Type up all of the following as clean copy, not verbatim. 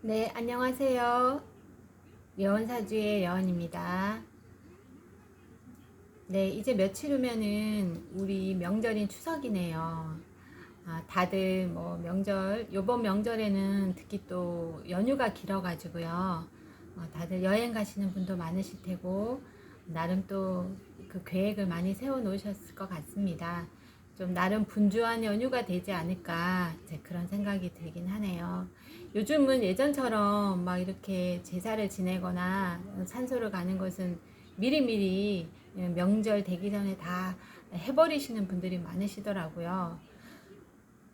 네, 안녕하세요. 여원사주의 여원입니다. 네, 이제 며칠 후면은 우리 명절인 추석이네요. 다들 뭐 요번 명절에는 특히 또 연휴가 길어가지고요. 다들 여행 가시는 분도 많으실 테고, 나름 또 그 계획을 많이 세워 놓으셨을 것 같습니다. 좀 나름 분주한 연휴가 되지 않을까, 이제 그런 생각이 들긴 하네요. 요즘은 예전처럼 막 이렇게 제사를 지내거나 산소를 가는 것은 미리미리 명절 되기 전에 다 해버리시는 분들이 많으시더라고요.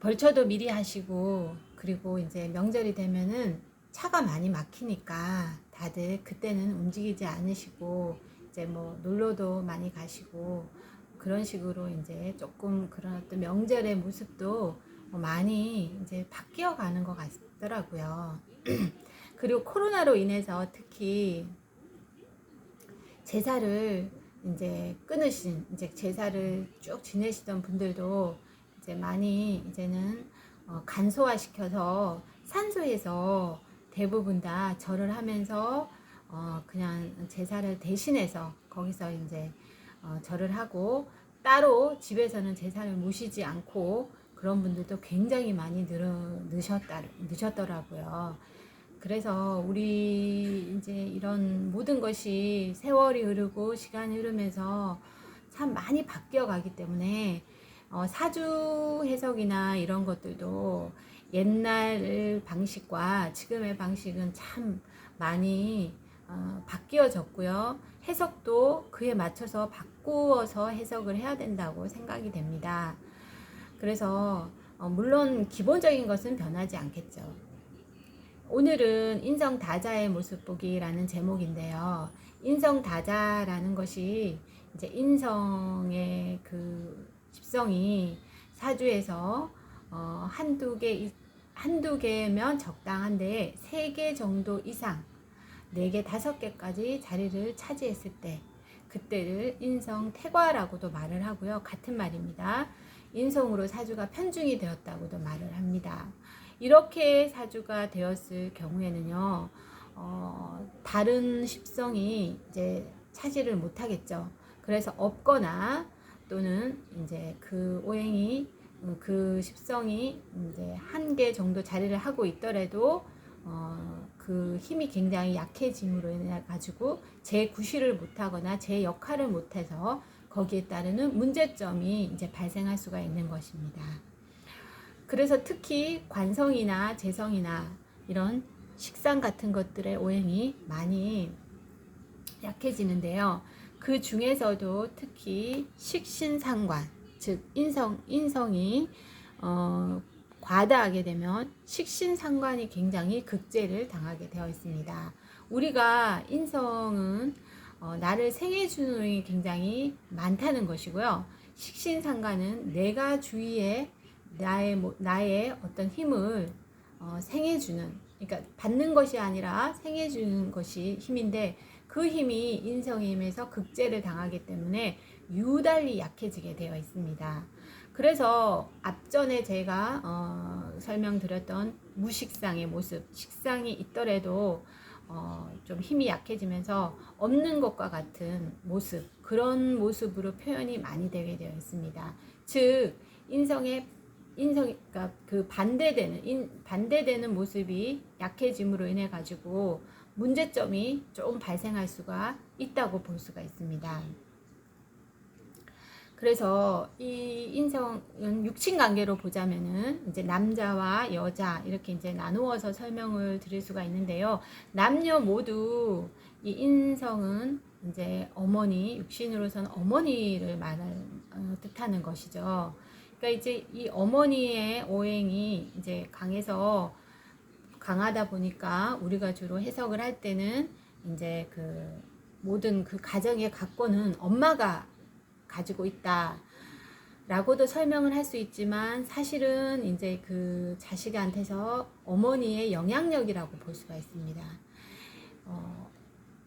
벌초도 미리 하시고, 그리고 이제 명절이 되면은 차가 많이 막히니까 다들 그때는 움직이지 않으시고, 이제 뭐 놀러도 많이 가시고, 그런 식으로 이제 조금 그런 어떤 명절의 모습도 많이 이제 바뀌어 가는 것 같더라고요. 그리고 코로나로 인해서 특히 제사를 이제 끊으신, 이제 제사를 쭉 지내시던 분들도 이제 많이 이제는 간소화시켜서 산소에서 대부분 다 절을 하면서 그냥 제사를 대신해서 거기서 이제 절을 하고, 따로 집에서는 제사를 모시지 않고 그런 분들도 굉장히 많이 늦었더라고요. 그래서 우리 이제 이런 모든 것이 세월이 흐르고 시간이 흐르면서 참 많이 바뀌어 가기 때문에 사주 해석이나 이런 것들도 옛날 방식과 지금의 방식은 참 많이 바뀌어졌고요. 해석도 그에 맞춰서 바꾸어서 해석을 해야 된다고 생각이 됩니다. 그래서 물론 기본적인 것은 변하지 않겠죠. 오늘은 인성다자의 모습 보기라는 제목인데요. 인성다자라는 것이 이제 인성의 그 집성이 사주에서 한두 개면 적당한데 세 개 정도 이상, 네 개, 다섯 개까지 자리를 차지했을 때 그때를 인성태과라고도 말을 하고요. 같은 말입니다. 인성으로 사주가 편중이 되었다고도 말을 합니다. 이렇게 사주가 되었을 경우에는요, 다른 십성이 이제 차지를 못하겠죠. 그래서 없거나 또는 이제 그 오행이 그 십성이 이제 한 개 정도 자리를 하고 있더라도 그 힘이 굉장히 약해짐으로 인해 가지고 제 구실을 못하거나 제 역할을 못해서 거기에 따르는 문제점이 이제 발생할 수가 있는 것입니다. 그래서 특히 관성이나 재성이나 이런 식상 같은 것들의 오행이 많이 약해지는데요. 그 중에서도 특히 식신상관, 즉 인성이 과다하게 되면 식신상관이 굉장히 극제를 당하게 되어 있습니다. 우리가 인성은 나를 생해주는 오행이 굉장히 많다는 것이고요. 식신상관은 내가 주위에 나의 어떤 힘을 생해주는, 그러니까 받는 것이 아니라 생해주는 것이 힘인데, 그 힘이 인성의 힘에서 극제를 당하기 때문에 유달리 약해지게 되어 있습니다. 그래서 앞전에 제가 설명드렸던 무식상의 모습, 식상이 있더라도 좀 힘이 약해지면서 없는 것과 같은 모습, 그런 모습으로 표현이 많이 되게 되어 있습니다. 즉 그러니까 그 반대되는 모습이 약해짐으로 인해 가지고 문제점이 좀 발생할 수가 있다고 볼 수가 있습니다. 그래서 이 인성은 육친 관계로 보자면은 이제 남자와 여자 이렇게 이제 나누어서 설명을 드릴 수가 있는데요. 남녀 모두 이 인성은 이제 어머니, 육신으로서는 어머니를 뜻하는 것이죠. 그러니까 이제 이 어머니의 오행이 이제 강하다 보니까 우리가 주로 해석을 할 때는 이제 그 모든 그 가정의 각권은 엄마가 가지고 있다 라고도 설명을 할 수 있지만, 사실은 이제 그 자식한테서 어머니의 영향력이라고 볼 수가 있습니다.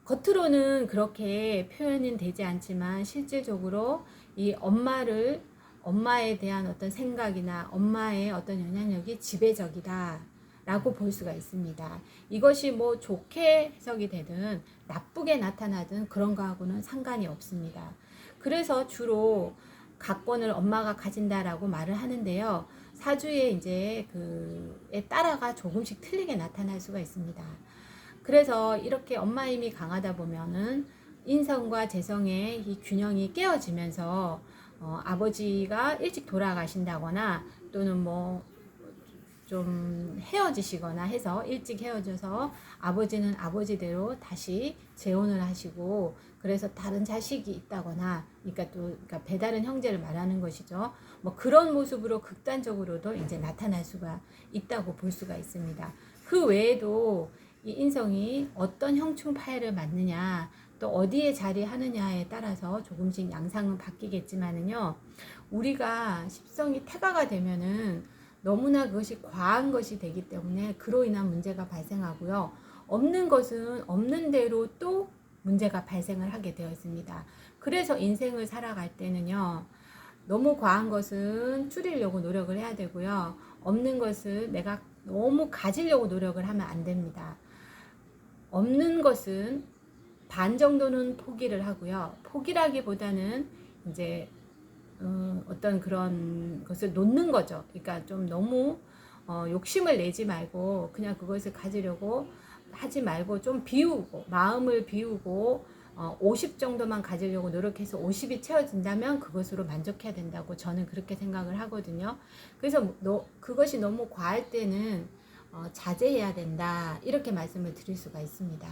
겉으로는 그렇게 표현은 되지 않지만 실질적으로 이 엄마에 대한 어떤 생각이나 엄마의 어떤 영향력이 지배적이다 라고 볼 수가 있습니다. 이것이 뭐 좋게 해석이 되든 나쁘게 나타나든 그런 거하고는 상관이 없습니다. 그래서 주로 가권을 엄마가 가진다라고 말을 하는데요. 사주에 이제 그에 따라가 조금씩 틀리게 나타날 수가 있습니다. 그래서 이렇게 엄마 힘이 강하다 보면은 인성과 재성의 이 균형이 깨어지면서 아버지가 일찍 돌아가신다거나 또는 뭐 좀 헤어지시거나 해서 일찍 헤어져서 아버지는 아버지대로 다시 재혼을 하시고 그래서 다른 자식이 있다거나 그러니까 배다른 형제를 말하는 것이죠. 뭐 그런 모습으로 극단적으로도 이제 나타날 수가 있다고 볼 수가 있습니다. 그 외에도 이 인성이 어떤 형충 파열을 맞느냐 또 어디에 자리하느냐에 따라서 조금씩 양상은 바뀌겠지만은요. 우리가 십성이 태가가 되면은 너무나 그것이 과한 것이 되기 때문에 그로 인한 문제가 발생하고요. 없는 것은 없는 대로 또 문제가 발생을 하게 되어 있습니다. 그래서 인생을 살아갈 때는요. 너무 과한 것은 줄이려고 노력을 해야 되고요. 없는 것을 내가 너무 가지려고 노력을 하면 안 됩니다. 없는 것은 반 정도는 포기를 하고요. 포기라기보다는 이제 어떤 그런 것을 놓는 거죠. 그러니까 좀 너무 욕심을 내지 말고 그냥 그것을 가지려고 하지 말고 좀 비우고 마음을 비우고 50 정도만 가지려고 노력해서 50이 채워진다면 그것으로 만족해야 된다고 저는 그렇게 생각을 하거든요. 그래서 그것이 너무 과할 때는 자제해야 된다 이렇게 말씀을 드릴 수가 있습니다.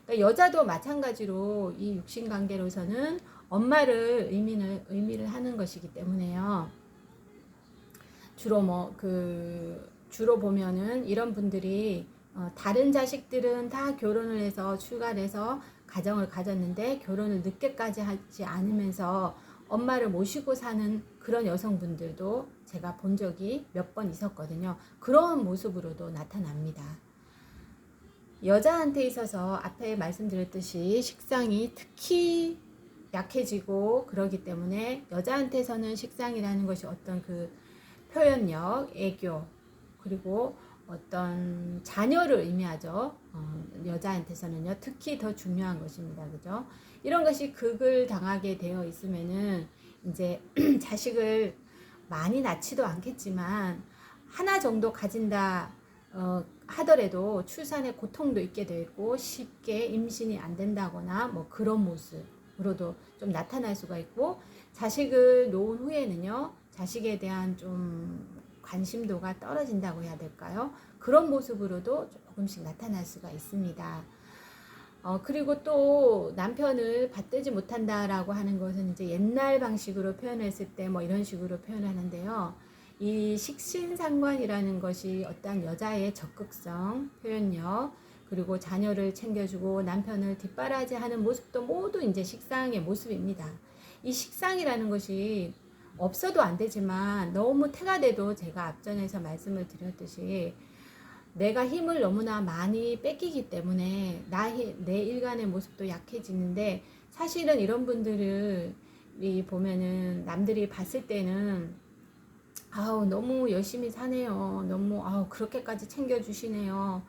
그러니까 여자도 마찬가지로 이 육신관계로서는 엄마를 의미를 하는 것이기 때문에요. 주로 보면은 이런 분들이 다른 자식들은 다 결혼을 해서 출가를 해서 가정을 가졌는데 결혼을 늦게까지 하지 않으면서 엄마를 모시고 사는 그런 여성분들도 제가 본 적이 몇 번 있었거든요. 그런 모습으로도 나타납니다. 여자한테 있어서 앞에 말씀드렸듯이 식상이 특히 약해지고 그러기 때문에 여자한테서는 식상이라는 것이 어떤 그 표현력, 애교 그리고 어떤 자녀를 의미하죠. 여자한테서는요 특히 더 중요한 것입니다. 그죠? 이런 것이 극을 당하게 되어 있으면은 이제 자식을 많이 낳지도 않겠지만 하나 정도 가진다 하더라도 출산에 고통도 있게 되고 쉽게 임신이 안 된다거나 뭐 그런 모습으로도 좀 나타날 수가 있고 자식을 놓은 후에는요 자식에 대한 좀 관심도가 떨어진다고 해야 될까요? 그런 모습으로도 조금씩 나타날 수가 있습니다. 그리고 또 남편을 받들지 못한다라고 하는 것은 이제 옛날 방식으로 표현했을 때 뭐 이런 식으로 표현하는데요. 이 식신상관이라는 것이 어떤 여자의 적극성, 표현력, 그리고 자녀를 챙겨주고 남편을 뒷바라지하는 모습도 모두 이제 식상의 모습입니다. 이 식상이라는 것이 없어도 안 되지만 너무 태가 돼도 제가 앞전에서 말씀을 드렸듯이 내가 힘을 너무나 많이 뺏기기 때문에 내 일간의 모습도 약해지는데 사실은 이런 분들을 보면은 남들이 봤을 때는 아우 너무 열심히 사네요. 너무 그렇게까지 챙겨주시네요.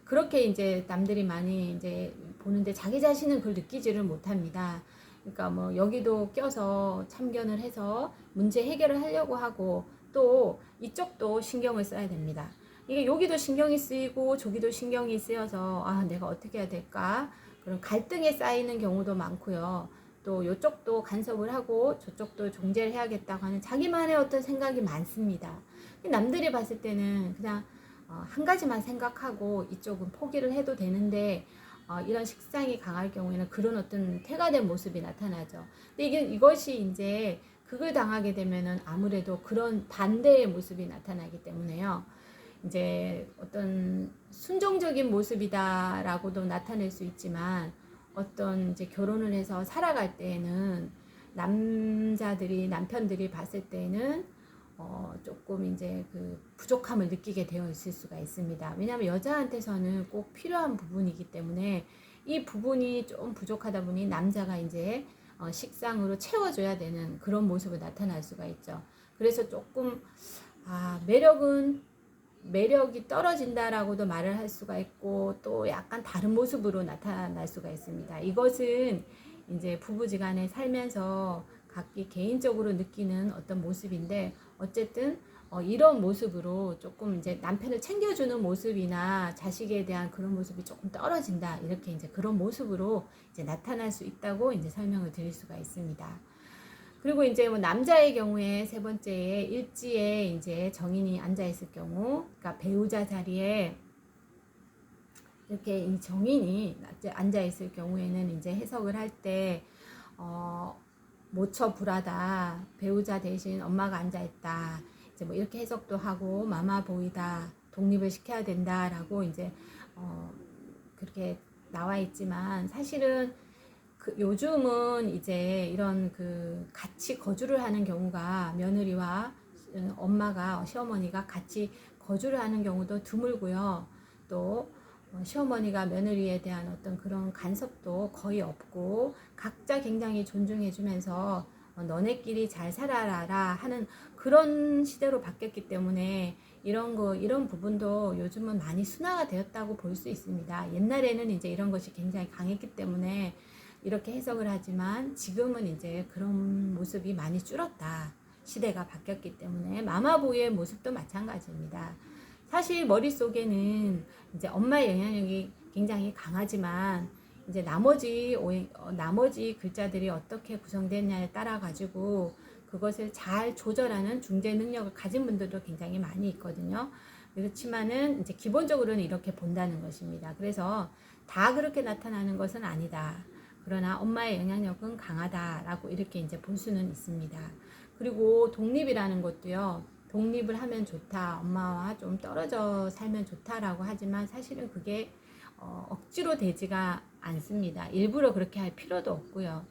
그렇게 이제 남들이 많이 이제 보는데 자기 자신은 그걸 느끼지를 못합니다. 그러니까 뭐 여기도 껴서 참견을 해서 문제 해결을 하려고 하고 또 이쪽도 신경을 써야 됩니다. 이게 여기도 신경이 쓰이고 저기도 신경이 쓰여서 내가 어떻게 해야 될까? 그런 갈등에 쌓이는 경우도 많고요. 또 이쪽도 간섭을 하고 저쪽도 종제를 해야겠다고 하는 자기만의 어떤 생각이 많습니다. 남들이 봤을 때는 그냥 한 가지만 생각하고 이쪽은 포기를 해도 되는데 이런 식상이 강할 경우에는 그런 어떤 태가된 모습이 나타나죠. 근데 이것이 이제 극을 당하게 되면은 아무래도 그런 반대의 모습이 나타나기 때문에요. 이제 어떤 순종적인 모습이다라고도 나타낼 수 있지만 어떤 이제 결혼을 해서 살아갈 때에는 남편들이 봤을 때는 조금 이제 그 부족함을 느끼게 되어 있을 수가 있습니다. 왜냐하면 여자한테서는 꼭 필요한 부분이기 때문에 이 부분이 좀 부족하다 보니 남자가 이제 식상으로 채워줘야 되는 그런 모습을 나타날 수가 있죠. 그래서 조금 매력은 매력이 떨어진다라고도 말을 할 수가 있고 또 약간 다른 모습으로 나타날 수가 있습니다. 이것은 이제 부부지간에 살면서 각기 개인적으로 느끼는 어떤 모습인데 어쨌든 이런 모습으로 조금 이제 남편을 챙겨주는 모습이나 자식에 대한 그런 모습이 조금 떨어진다 이렇게 이제 그런 모습으로 이제 나타날 수 있다고 이제 설명을 드릴 수가 있습니다. 그리고 이제 뭐 남자의 경우에 세 번째에 일지에 이제 정인이 앉아 있을 경우, 그러니까 배우자 자리에 이렇게 이 정인이 앉아 있을 경우에는 이제 해석을 할 때 모처 불하다, 배우자 대신 엄마가 앉아 있다, 이제 뭐 이렇게 해석도 하고 마마 보이다, 독립을 시켜야 된다라고 이제 그렇게 나와 있지만 사실은 요즘은 이제 이런 같이 거주를 하는 경우가 며느리와 엄마가 시어머니가 같이 거주를 하는 경우도 드물고요. 또 시어머니가 며느리에 대한 어떤 그런 간섭도 거의 없고 각자 굉장히 존중해 주면서 너네끼리 잘 살아라 하는 그런 시대로 바뀌었기 때문에 이런 부분도 요즘은 많이 순화가 되었다고 볼 수 있습니다. 옛날에는 이제 이런 것이 굉장히 강했기 때문에 이렇게 해석을 하지만 지금은 이제 그런 모습이 많이 줄었다. 시대가 바뀌었기 때문에 마마보이의 모습도 마찬가지입니다. 사실 머릿속에는 이제 엄마의 영향력이 굉장히 강하지만 이제 나머지 글자들이 어떻게 구성됐냐에 따라 가지고 그것을 잘 조절하는 중재 능력을 가진 분들도 굉장히 많이 있거든요. 그렇지만은 이제 기본적으로는 이렇게 본다는 것입니다. 그래서 다 그렇게 나타나는 것은 아니다. 그러나 엄마의 영향력은 강하다라고 이렇게 이제 볼 수는 있습니다. 그리고 독립이라는 것도요. 독립을 하면 좋다. 엄마와 좀 떨어져 살면 좋다라고 하지만 사실은 그게 억지로 되지가 않습니다. 일부러 그렇게 할 필요도 없고요.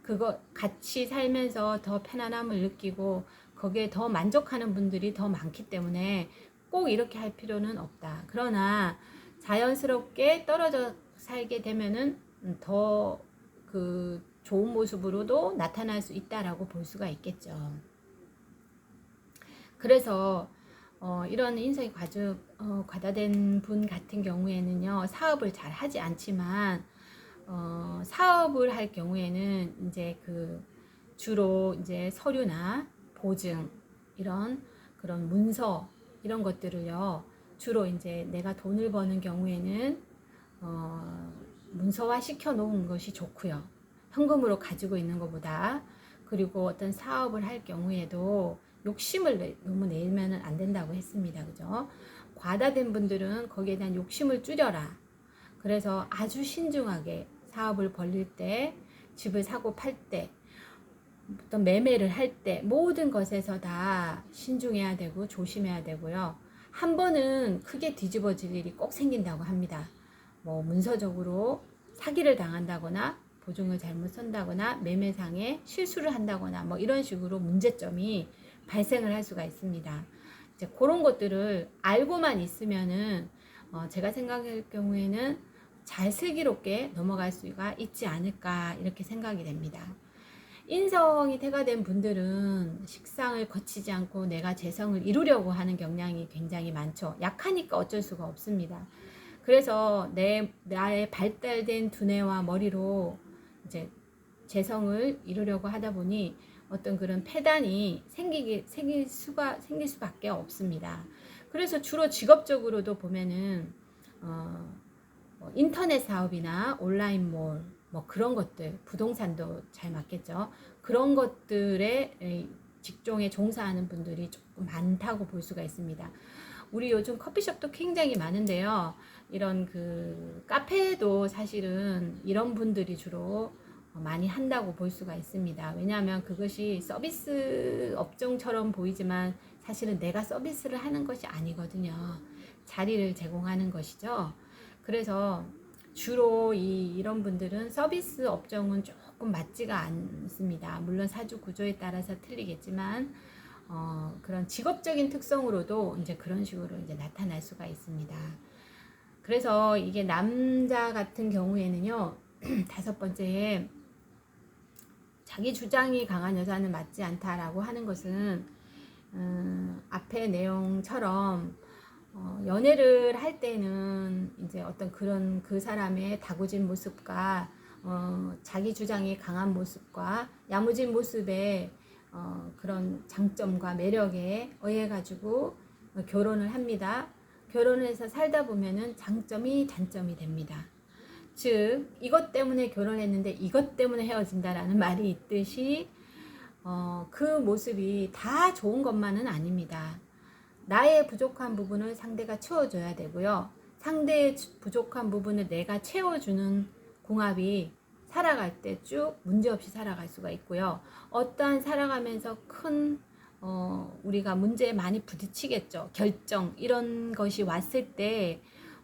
그거 같이 살면서 더 편안함을 느끼고 거기에 더 만족하는 분들이 더 많기 때문에 꼭 이렇게 할 필요는 없다. 그러나 자연스럽게 떨어져 살게 되면은 더 좋은 모습으로도 나타날 수 있다라고 볼 수가 있겠죠. 그래서 이런 인성이 과다된 분 같은 경우에는요, 사업을 잘 하지 않지만 사업을 할 경우에는 이제 주로 이제 서류나 보증 이런 그런 문서 이런 것들을요, 주로 이제 내가 돈을 버는 경우에는 문서화 시켜 놓은 것이 좋고요. 현금으로 가지고 있는 것보다. 그리고 어떤 사업을 할 경우에도 욕심을 너무 내면 안 된다고 했습니다. 그죠? 과다된 분들은 거기에 대한 욕심을 줄여라. 그래서 아주 신중하게 사업을 벌릴 때, 집을 사고 팔 때, 어떤 매매를 할 때 모든 것에서 다 신중해야 되고 조심해야 되고요. 한 번은 크게 뒤집어질 일이 꼭 생긴다고 합니다. 뭐 문서적으로 사기를 당한다거나 보증을 잘못 선다거나 매매상에 실수를 한다거나 뭐 이런 식으로 문제점이 발생을 할 수가 있습니다. 이제 그런 것들을 알고만 있으면은 제가 생각할 경우에는 잘 슬기롭게 넘어갈 수가 있지 않을까 이렇게 생각이 됩니다. 인성이 태가 된 분들은 식상을 거치지 않고 내가 재성을 이루려고 하는 경향이 굉장히 많죠. 약하니까 어쩔 수가 없습니다. 그래서 나의 발달된 두뇌와 머리로 이제 재성을 이루려고 하다 보니 어떤 그런 폐단이 생길 수밖에 없습니다. 그래서 주로 직업적으로도 보면은 인터넷 사업이나 온라인몰 뭐 그런 것들, 부동산도 잘 맞겠죠. 그런 것들에 직종에 종사하는 분들이 조금 많다고 볼 수가 있습니다. 우리 요즘 커피숍도 굉장히 많은데요. 이런 카페도 사실은 이런 분들이 주로 많이 한다고 볼 수가 있습니다. 왜냐하면 그것이 서비스 업종처럼 보이지만 사실은 내가 서비스를 하는 것이 아니거든요. 자리를 제공하는 것이죠. 그래서 주로 이런 분들은 서비스 업종은 조금 맞지가 않습니다. 물론 사주 구조에 따라서 틀리겠지만 그런 직업적인 특성으로도 이제 그런 식으로 이제 나타날 수가 있습니다. 그래서 이게 남자 같은 경우에는요, 다섯 번째에 자기 주장이 강한 여자는 맞지 않다라고 하는 것은 앞의 내용처럼 연애를 할 때는 이제 어떤 그런 그 사람의 다구진 모습과 자기 주장이 강한 모습과 야무진 모습에 그런 장점과 매력에 의해 가지고 결혼을 합니다. 결혼을 해서 살다 보면은 장점이 단점이 됩니다. 즉 이것 때문에 결혼했는데 이것 때문에 헤어진다라는 말이 있듯이 그 모습이 다 좋은 것만은 아닙니다. 나의 부족한 부분을 상대가 채워줘야 되고요. 상대의 부족한 부분을 내가 채워주는 궁합이 살아갈 때 쭉 문제없이 살아갈 수가 있고요. 어떠한 살아가면서 큰 우리가 문제에 많이 부딪히겠죠. 결정 이런 것이 왔을 때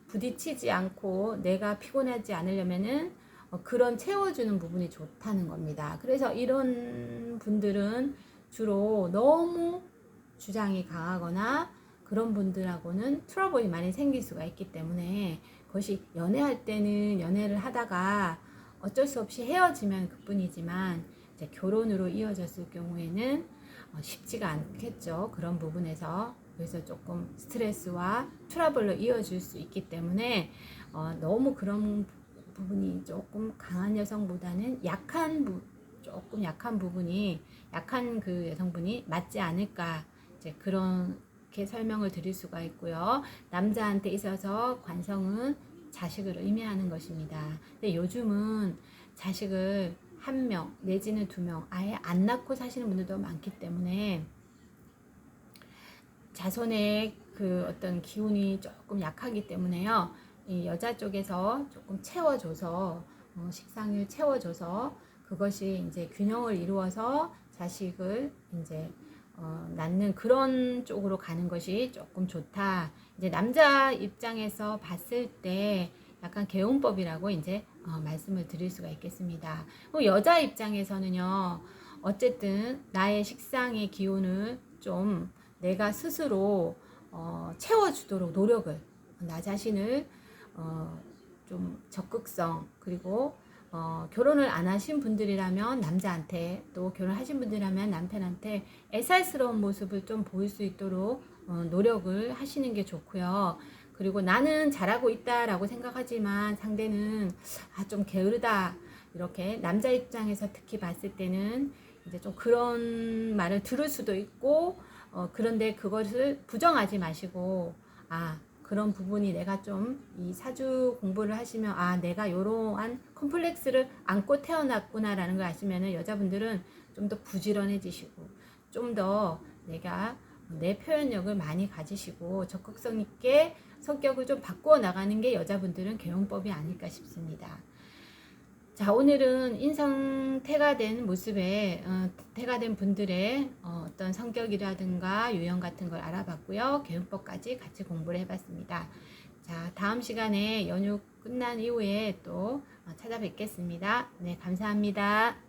부딪히지 않고 내가 피곤하지 않으려면은 그런 채워주는 부분이 좋다는 겁니다. 그래서 이런 분들은 주로 너무 주장이 강하거나 그런 분들하고는 트러블이 많이 생길 수가 있기 때문에 그것이 연애할 때는 연애를 하다가 어쩔 수 없이 헤어지면 그뿐이지만 이제 결혼으로 이어졌을 경우에는 쉽지가 않겠죠. 그런 부분에서. 그래서 조금 스트레스와 트러블로 이어질 수 있기 때문에 너무 그런 부분이 조금 강한 여성보다는 조금 약한 부분이 약한 그 여성분이 맞지 않을까 이제 그렇게 설명을 드릴 수가 있고요. 남자한테 있어서 관성은 자식을 의미하는 것입니다. 근데 요즘은 자식을 1명 내지는 2명 아예 안 낳고 사시는 분들도 많기 때문에 자손의 그 어떤 기운이 조금 약하기 때문에요. 이 여자 쪽에서 조금 채워줘서 식상을 채워줘서 그것이 이제 균형을 이루어서 자식을 이제 낳는 그런 쪽으로 가는 것이 조금 좋다. 이제 남자 입장에서 봤을 때 약간 개운법이라고 이제 말씀을 드릴 수가 있겠습니다. 여자 입장에서는요. 어쨌든 나의 식상의 기운을 좀 내가 스스로 채워주도록 노력을 나 자신을 좀 적극성 그리고 결혼을 안 하신 분들이라면 남자한테 또 결혼하신 분들이라면 남편한테 애살스러운 모습을 좀 보일 수 있도록 노력을 하시는 게 좋고요. 그리고 나는 잘하고 있다라고 생각하지만 상대는 좀 게으르다 이렇게 남자 입장에서 특히 봤을 때는 이제 좀 그런 말을 들을 수도 있고 그런데 그것을 부정하지 마시고 그런 부분이 내가 좀 이 사주 공부를 하시면 내가 이러한 컴플렉스를 안고 태어났구나라는 걸 아시면은 여자분들은 좀 더 부지런해지시고 좀 더 내가 내 표현력을 많이 가지시고 적극성 있게 성격을 좀 바꾸어 나가는 게 여자분들은 개운법이 아닐까 싶습니다. 자, 오늘은 인성 태가된 모습에 태가된 분들의 어떤 성격이라든가 유형 같은 걸 알아봤고요. 개운법까지 같이 공부를 해봤습니다. 자, 다음 시간에 연휴 끝난 이후에 또 찾아뵙겠습니다. 네, 감사합니다.